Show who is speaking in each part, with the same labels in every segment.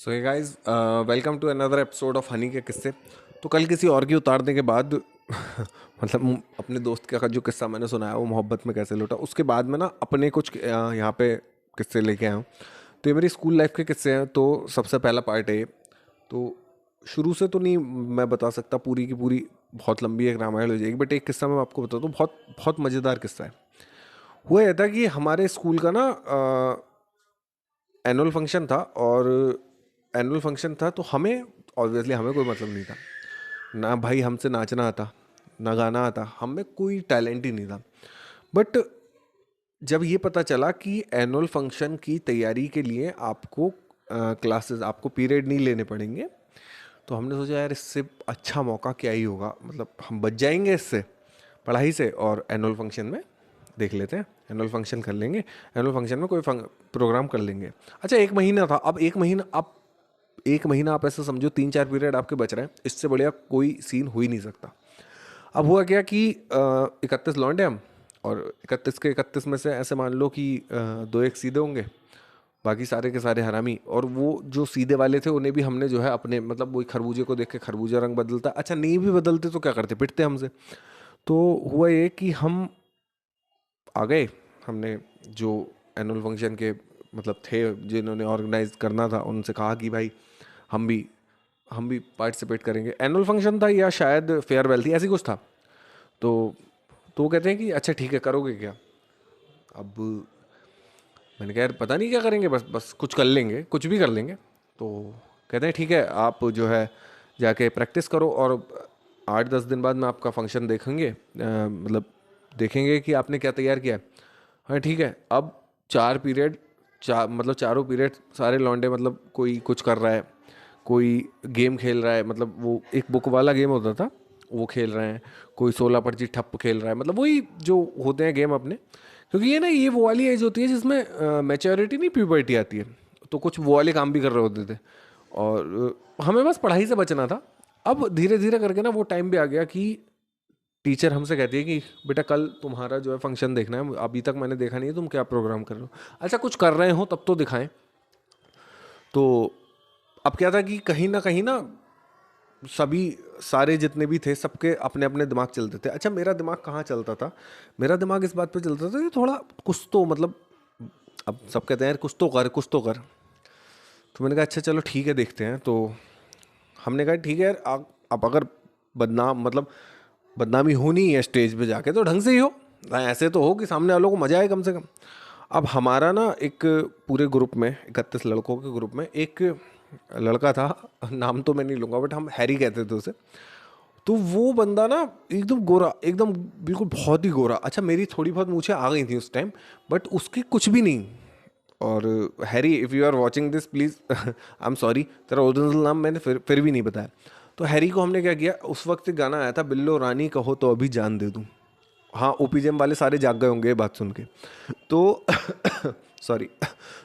Speaker 1: So hey guys, welcome to another episode of Honey के किस्से। तो कल किसी और की उतारने के बाद मतलब अपने दोस्त का जो किस्सा मैंने सुनाया वो मोहब्बत में कैसे लौटा, उसके बाद मैं ना अपने कुछ यहाँ पे किस्से लेके आया हूँ। तो ये मेरी स्कूल लाइफ के किस्से हैं। तो सबसे पहला पार्ट है ये। तो शुरू से तो नहीं मैं बता सकता, पूरी की पूरी बहुत लंबी एक रामायण हो जाएगी, बट एक किस्सा मैं आपको बताता हूँ। बहुत बहुत मज़ेदार किस्सा है। हुआ ये था कि हमारे स्कूल का ना एनुअल फंक्शन था, और एनुअल फंक्शन था तो हमें ऑब्वियसली हमें कोई मतलब नहीं था। ना भाई हमसे नाचना आता, ना गाना आता, हम में कोई टैलेंट ही नहीं था। बट जब ये पता चला कि एनुअल फंक्शन की तैयारी के लिए आपको क्लासेस, आपको पीरियड नहीं लेने पड़ेंगे, तो हमने सोचा यार इससे अच्छा मौका क्या ही होगा, मतलब हम बच जाएंगे इससे पढ़ाई से, और एनुअल फंक्शन में देख लेते हैं, एनुअल फंक्शन कर लेंगे, एनुअल फंक्शन में कोई प्रोग्राम कर लेंगे। अच्छा, एक महीना था। अब एक महीना आप ऐसे समझो, 3-4 पीरियड आपके बच रहे हैं, इससे बढ़िया कोई सीन हो ही नहीं सकता। अब हुआ क्या कि 31 लौंडे हम, और 31 के 31 में से ऐसे मान लो कि दो एक सीधे होंगे, बाकी सारे के सारे हरामी। और वो जो सीधे वाले थे उन्हें भी हमने जो है अपने, मतलब वही खरबूजे को देख के खरबूजा रंग बदलता, अच्छा नहीं भी बदलते तो क्या करते, पिटते हमसे। तो हुआ ये कि हम आ गए। हमने जो एनुअल फंक्शन के मतलब थे, जिन्होंने ऑर्गेनाइज करना था, उनसे कहा कि भाई हम भी हम भी पार्टिसिपेट करेंगे। एनुअल फंक्शन था या शायद फेयरवेल थी, ऐसी कुछ था। तो तो वो कहते हैं कि अच्छा ठीक है, करोगे क्या। अब मैंने कहा यार पता नहीं क्या करेंगे, बस बस कुछ कर लेंगे, कुछ भी कर लेंगे। तो कहते हैं ठीक है, आप जो है जाके प्रैक्टिस करो, और 8-10 दिन बाद में आपका फंक्शन देखेंगे, मतलब देखेंगे कि आपने क्या तैयार किया है। हाँ ठीक है। अब 4 पीरियड, मतलब चारों पीरियड सारे लौंडे, मतलब कोई कुछ कर रहा है, कोई गेम खेल रहा है, मतलब वो एक बुक वाला गेम होता था वो खेल रहे हैं, कोई 16 पर्ची ठप्प खेल रहा है, मतलब वही जो होते हैं गेम अपने। क्योंकि ये ना, ये वो वाली एज होती है जिसमें मैच्योरिटी नहीं, प्यूबर्टी आती है। तो कुछ वो वाले काम भी कर रहे होते थे, और हमें बस पढ़ाई से बचना था। अब धीरे धीरे करके ना वो टाइम भी आ गया कि टीचर हमसे कहती है कि बेटा कल तुम्हारा जो है फंक्शन देखना है, अभी तक मैंने देखा नहीं है तुम क्या प्रोग्राम कर रहे हो, अच्छा कुछ कर रहे हो तब तो दिखाएं। तो अब क्या था कि कहीं ना सभी, सारे जितने भी थे सबके अपने अपने दिमाग चलते थे। अच्छा मेरा दिमाग कहाँ चलता था, मेरा दिमाग इस बात पे चलता था कि थोड़ा कुछ तो, मतलब अब सब कहते हैं यार कुछ तो कर, कुछ तो कर। तो मैंने कहा अच्छा चलो ठीक है, देखते हैं। तो हमने कहा ठीक है यार, आप अगर बदनाम, मतलब बदनामी होनी है स्टेज पे जाके तो ढंग से ही हो, ऐसे तो हो कि सामने वालों को मजा आए कम से कम। अब हमारा ना एक पूरे ग्रुप में, 31 लड़कों के ग्रुप में एक लड़का था, नाम तो मैं नहीं लूँगा, बट हम हैरी कहते थे उसे। तो वो बंदा ना एकदम गोरा, एकदम बिल्कुल बहुत ही गोरा। अच्छा मेरी थोड़ी बहुत मूछें आ गई थी उस टाइम, बट उसकी कुछ भी नहीं। और Harry, if you are watching this please I am sorry, तेरा ओरिजिनल नाम मैंने फिर भी नहीं बताया। तो हैरी को हमने क्या किया, उस वक्त एक गाना आया था, बिल्लो रानी कहो तो अभी जान दे दूँ। हाँ, ओपीजेम वाले सारे जाग गए होंगे ये बात सुन के। तो सॉरी।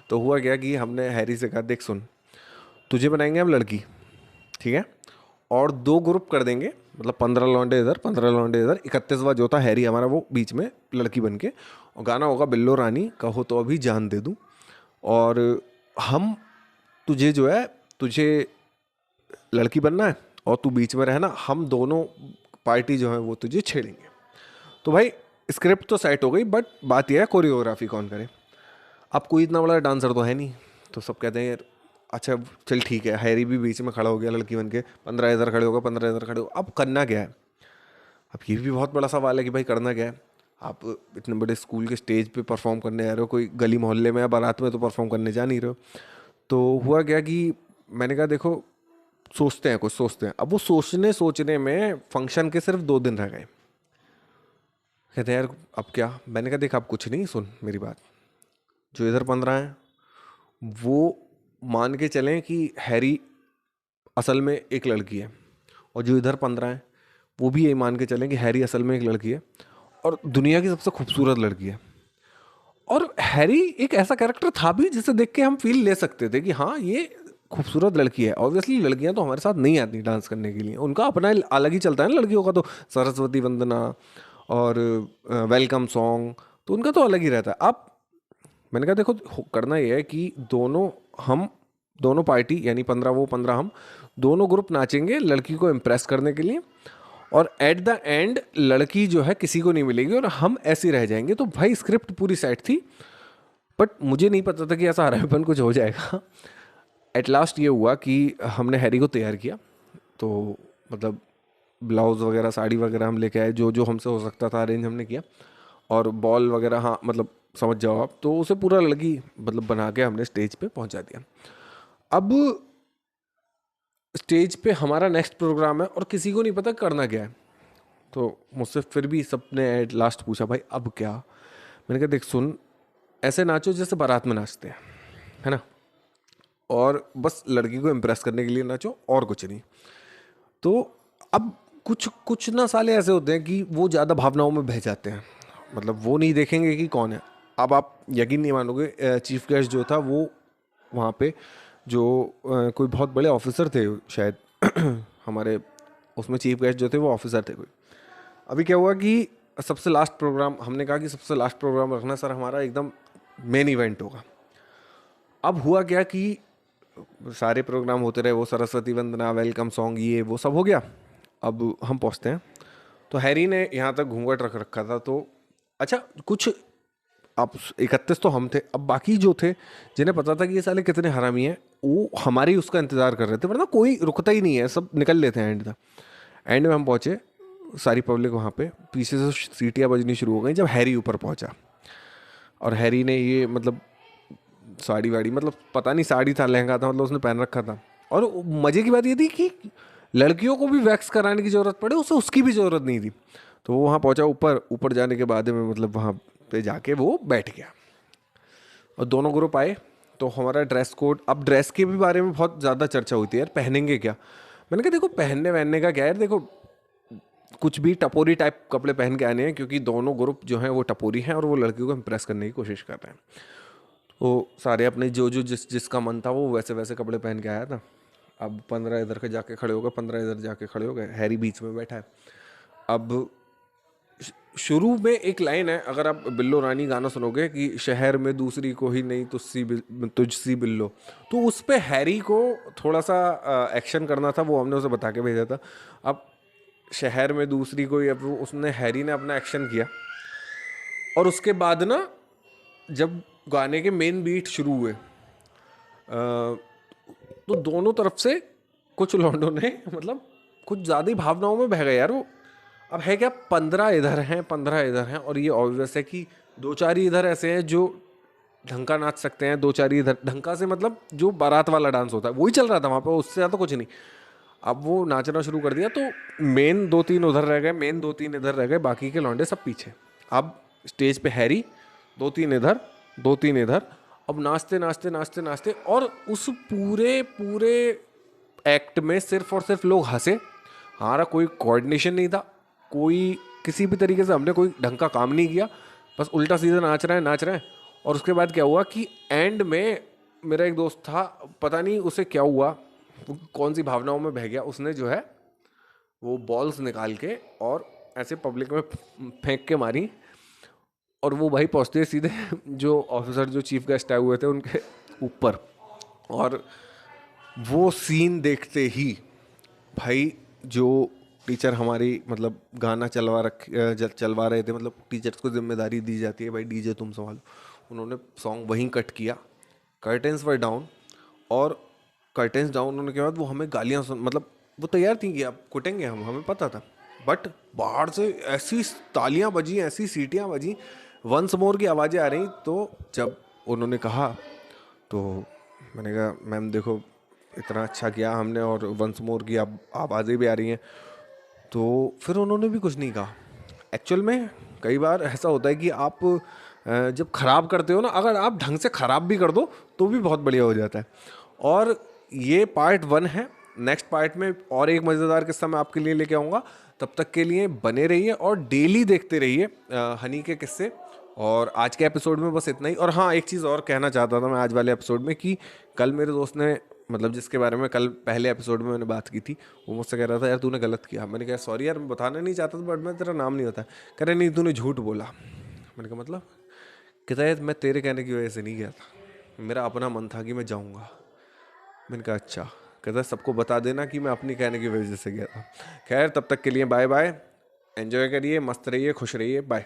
Speaker 1: तो हुआ क्या कि हमने हैरी से कहा देख सुन, तुझे बनाएंगे हम लड़की, ठीक है, और दो ग्रुप कर देंगे, मतलब 15 लौंडे इधर, 15 लौंडे इधर, 31वां जो था हैरी हमारा, वो बीच में लड़की बन के, और गाना होगा बिल्लो रानी कहो तो अभी जान दे दूँ। और हम तुझे जो है, तुझे लड़की बनना है और तू बीच में रहना, हम दोनों पार्टी जो है वो तुझे छेड़ेंगे। तो भाई स्क्रिप्ट तो सेट हो गई, बट बात यह है कोरियोग्राफी कौन करे। अब कोई इतना बड़ा डांसर तो है नहीं। तो सब कहते हैं यार अच्छा चल ठीक है, हैरी भी बीच में खड़ा हो गया लड़की बन के, 15 इधर खड़े होगा, 15 इधर खड़े हो, अब करना क्या है। अब ये भी बहुत बड़ा सवाल है कि भाई करना क्या है। आप इतने बड़े स्कूल के स्टेज पे परफॉर्म करने आ रहे हो, कोई गली मोहल्ले में या बारात में तो परफॉर्म करने जा नहीं रहे हो। तो हुआ क्या कि मैंने कहा देखो, सोचते हैं, कुछ सोचते हैं। अब वो सोचने सोचने में फंक्शन के सिर्फ 2 दिन रह गए। कहते हैं यार अब क्या। मैंने कहा देख आप कुछ नहीं, सुन मेरी बात, जो इधर 15 हैं वो मान के चलें कि हैरी असल में एक लड़की है, और जो इधर 15 हैं वो भी यही मान के चलें कि हैरी असल में एक लड़की है, और दुनिया की सबसे खूबसूरत लड़की है। और हैरी एक ऐसा कैरेक्टर था भी जिसे देख के हम फील ले सकते थे कि हाँ ये खूबसूरत लड़की है। ऑब्वियसली लड़कियां तो हमारे साथ नहीं आती डांस करने के लिए, उनका अपना अलग ही चलता है ना लड़कियों का तो, सरस्वती वंदना और वेलकम सॉन्ग, तो उनका तो अलग ही रहता है। अब मैंने कहा देखो करना ये है कि दोनों हम दोनों पार्टी यानी 15 वो 15 हम, दोनों ग्रुप नाचेंगे लड़की को इम्प्रेस करने के लिए, और एट द एंड लड़की जो है किसी को नहीं मिलेगी और हम ऐसे ही रह जाएंगे। तो भाई स्क्रिप्ट पूरी सेट थी, बट मुझे नहीं पता था कि ऐसा हरामीपन कुछ हो जाएगा। एट लास्ट ये हुआ कि हमने हैरी को तैयार किया, तो मतलब ब्लाउज वगैरह साड़ी वगैरह हम लेके आए, जो जो हमसे हो सकता था अरेंज हमने किया, और बॉल वगैरह, हाँ मतलब समझ जाओ आप, तो उसे पूरा लड़की मतलब बना के हमने स्टेज पे पहुंचा दिया। अब स्टेज पे हमारा नेक्स्ट प्रोग्राम है और किसी को नहीं पता करना क्या है। तो मुझसे फिर भी सबने एट लास्ट पूछा भाई अब क्या। मैंने कहा देख सुन, ऐसे नाचो जैसे बारात में नाचते हैं, है ना, और बस लड़की को इम्प्रेस करने के लिए नाचो और कुछ नहीं। तो अब कुछ कुछ ना साले ऐसे होते हैं कि वो ज़्यादा भावनाओं में बह जाते हैं, मतलब वो नहीं देखेंगे कि कौन है। अब आप यकीन नहीं मानोगे, चीफ गेस्ट जो था वो वहाँ पे जो कोई बहुत बड़े ऑफिसर थे शायद हमारे उसमें चीफ गेस्ट जो थे वो ऑफिसर थे कोई। अभी क्या हुआ कि सबसे लास्ट प्रोग्राम, हमने कहा कि सबसे लास्ट प्रोग्राम रखना सर, हमारा एकदम मेन इवेंट होगा। अब हुआ क्या कि सारे प्रोग्राम होते रहे, वो सरस्वती वंदना, वेलकम सॉन्ग, ये वो सब हो गया। अब हम पहुंचते हैं तो हैरी ने यहाँ तक घूंघट रख रखा था, तो अच्छा कुछ आप 31 तो हम थे, अब बाकी जो थे जिन्हें पता था कि ये साले कितने हरामी हैं, वो हमारे ही उसका इंतजार कर रहे थे, वरना कोई रुकता ही नहीं है, सब निकल लेते हैं एंड तक। एंड में हम पहुंचे, सारी पब्लिक वहाँ पे, पीछे से सीटियाँ बजनी शुरू हो गई जब हैरी ऊपर पहुंचा। और हैरी ने ये मतलब साड़ी वाड़ी, मतलब पता नहीं साड़ी था लहंगा था, मतलब उसने पहन रखा था। और मज़े की बात ये थी कि लड़कियों को भी वैक्स कराने की ज़रूरत पड़े उसे, उसकी भी ज़रूरत नहीं थी। तो वो वहाँ पहुँचा ऊपर, ऊपर जाने के बाद में मतलब वहाँ पे जाके वो बैठ गया और दोनों ग्रुप आए। तो हमारा ड्रेस कोड, अब ड्रेस के भी बारे में बहुत ज़्यादा चर्चा हुई थी यार, पहनेंगे क्या। मैंने कहा देखो पहनने वहनने का क्या है यार, देखो कुछ भी टपोरी टाइप कपड़े पहन के आने हैं, क्योंकि दोनों ग्रुप जो हैं वो टपोरी हैं और वो लड़कियों को इम्प्रेस करने की कोशिश कर रहे हैं। वो सारे अपने जो जो जिसका मन था वो वैसे वैसे कपड़े पहन के आया था। अब 15 इधर के जाके खड़े हो गए, 15 इधर जाके खड़े हो गए, हैरी बीच में बैठा है। अब शुरू में एक लाइन है, अगर आप बिल्लो रानी गाना सुनोगे कि शहर में दूसरी को ही नहीं तुझसी बिल्लो, तो उस पे हैरी को थोड़ा सा एक्शन करना था, वो हमने उसे बता के भेजा था। अब शहर में दूसरी कोई, अब उसने हैरी ने अपना एक्शन किया, और उसके बाद ना जब गाने के मेन बीट शुरू हुए, तो दोनों तरफ से कुछ लौंडों ने मतलब कुछ ज़्यादा ही भावनाओं में बह गए यार वो। अब है क्या, 15 इधर हैं 15 इधर हैं, और ये ऑब्वियस है कि दो चार ही इधर ऐसे हैं जो ढंग का नाच सकते हैं, दो चार ही इधर ढंग का से मतलब जो बारात वाला डांस होता है वही चल रहा था वहाँ पे, उससे ज़्यादा कुछ नहीं। अब वो नाचना शुरू कर दिया, तो मेन दो तीन उधर रह गए, मेन दो तीन इधर रह गए, बाकी के लौंडे सब पीछे। अब स्टेज पे हैरी, दो तीन इधर, दो तीन इधर, अब नाचते नाचते नाचते नाचते, और उस पूरे पूरे एक्ट में सिर्फ और सिर्फ लोग हंसे। हमारा कोई कोऑर्डिनेशन नहीं था, कोई किसी भी तरीके से हमने कोई ढंग का काम नहीं किया, बस उल्टा सीधा नाच रहे हैं नाच रहे हैं। और उसके बाद क्या हुआ कि एंड में मेरा एक दोस्त था, पता नहीं उसे क्या हुआ, वो कौन सी भावनाओं में बह गया, उसने जो है वो बॉल्स निकाल के और ऐसे पब्लिक में फेंक के मारी, और वो भाई पहुंचते सीधे जो ऑफिसर जो चीफ गेस्ट आए हुए थे उनके ऊपर। और वो सीन देखते ही भाई जो टीचर हमारी मतलब गाना चलवा रहे थे, मतलब टीचर्स को जिम्मेदारी दी जाती है भाई डीजे तुम संभालो, उन्होंने सॉन्ग वहीं कट किया, कर्टेंस वर डाउन, और कर्टेंस डाउन होने के बाद वो हमें गालियाँ सुन, मतलब वो तैयार थी कि आप कुटेंगे, हम हमें पता था, बट बाहर से ऐसी तालियां बजी, ऐसी सीटियां बजी, वंस मोर की आवाज़ें आ रही। तो जब उन्होंने कहा तो मैंने कहा मैम देखो इतना अच्छा किया हमने और वंस मोर की आवाज़ें भी आ रही हैं। तो फिर उन्होंने भी कुछ नहीं कहा। एक्चुअल में कई बार ऐसा होता है कि आप जब ख़राब करते हो ना, अगर आप ढंग से ख़राब भी कर दो तो भी बहुत बढ़िया हो जाता है। और ये पार्ट 1 है, नेक्स्ट पार्ट में और एक मज़ेदार किस्सा मैं आपके लिए लेके आऊँगा। तब तक के लिए बने रहिए और डेली देखते रहिए हनी के किस्से। और आज के एपिसोड में बस इतना ही। और हाँ, एक चीज़ और कहना चाहता था मैं आज वाले एपिसोड में कि कल मेरे दोस्त ने, मतलब जिसके बारे में कल पहले एपिसोड में मैंने बात की थी, वो मुझसे कह रहा था यार तूने गलत किया। मैंने कहा सॉरी यार, मैं बताना नहीं चाहता था, बट मैं तेरा नाम नहीं होता। कह रहे नहीं तूने झूठ बोला। मैंने कहा मतलब, कहता है मैं तेरे कहने की वजह से नहीं गया था, मेरा अपना मन था कि मैं जाऊँगा। मैंने कहा अच्छा। कहता सबको बता देना कि मैं अपनी कहने की वजह से गया था। खैर तब तक के लिए बाय बाय, एंजॉय करिए, मस्त रहिए, खुश रहिए, बाय।